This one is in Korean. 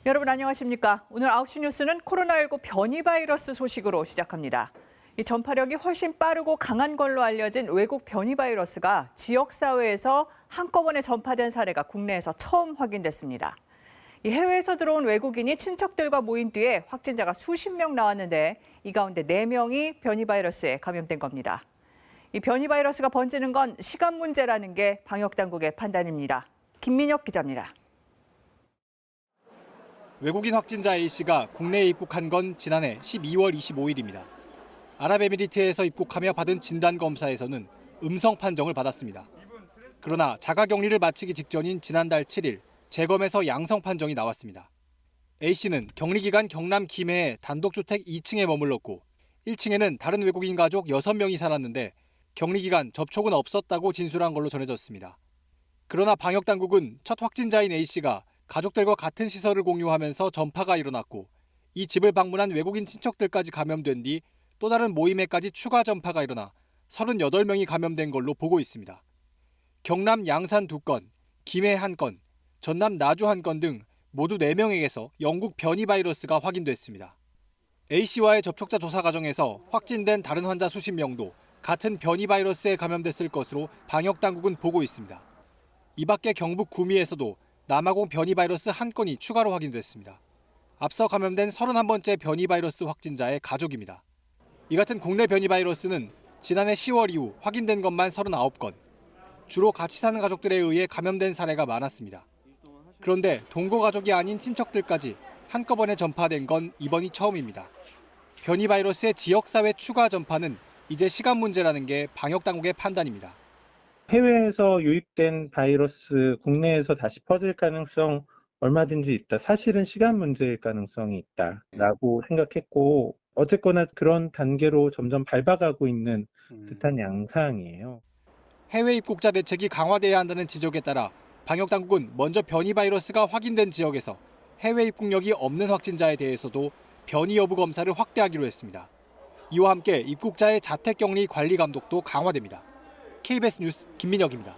여러분 안녕하십니까? 오늘 9시 뉴스는 코로나19 변이 바이러스 소식으로 시작합니다. 이 전파력이 훨씬 빠르고 강한 걸로 알려진 외국 변이 바이러스가 지역사회에서 한꺼번에 전파된 사례가 국내에서 처음 확인됐습니다. 이 해외에서 들어온 외국인이 친척들과 모인 뒤에 확진자가 수십 명 나왔는데 이 가운데 4명이 변이 바이러스에 감염된 겁니다. 이 변이 바이러스가 번지는 건 시간 문제라는 게 방역당국의 판단입니다. 김민혁 기자입니다. 외국인 확진자 A씨가 국내에 입국한 건 지난해 12월 25일입니다. 아랍에미리트에서 입국하며 받은 진단검사에서는 음성 판정을 받았습니다. 그러나 자가격리를 마치기 직전인 지난달 7일 재검에서 양성 판정이 나왔습니다. A씨는 격리기간 경남 김해의 단독주택 2층에 머물렀고 1층에는 다른 외국인 가족 6명이 살았는데 격리기간 접촉은 없었다고 진술한 걸로 전해졌습니다. 그러나 방역당국은 첫 확진자인 A씨가 가족들과 같은 시설을 공유하면서 전파가 일어났고 이 집을 방문한 외국인 친척들까지 감염된 뒤 또 다른 모임에까지 추가 전파가 일어나 38명이 감염된 걸로 보고 있습니다. 경남 양산 2건, 김해 1건, 전남 나주 1건 등 모두 4명에게서 영국 변이 바이러스가 확인됐습니다. A씨와의 접촉자 조사 과정에서 확진된 다른 환자 수십 명도 같은 변이 바이러스에 감염됐을 것으로 방역당국은 보고 있습니다. 이 밖에 경북 구미에서도 남아공 변이 바이러스 1건이 추가로 확인됐습니다. 앞서 감염된 31번째 변이 바이러스 확진자의 가족입니다. 이 같은 국내 변이 바이러스는 지난해 10월 이후 확인된 것만 39건, 주로 같이 사는 가족들에 의해 감염된 사례가 많았습니다. 그런데 동거 가족이 아닌 친척들까지 한꺼번에 전파된 건 이번이 처음입니다. 변이 바이러스의 지역사회 추가 전파는 이제 시간 문제라는 게 방역당국의 판단입니다. 해외에서 유입된 바이러스 국내에서 다시 퍼질 가능성 얼마든지 있다. 사실은 시간 문제일 가능성이 있다라고 생각했고 어쨌거나 그런 단계로 점점 밟아가고 있는 듯한 양상이에요. 해외 입국자 대책이 강화돼야 한다는 지적에 따라 방역당국은 먼저 변이 바이러스가 확인된 지역에서 해외 입국력이 없는 확진자에 대해서도 변이 여부 검사를 확대하기로 했습니다. 이와 함께 입국자의 자택격리 관리 감독도 강화됩니다. KBS 뉴스 김민혁입니다.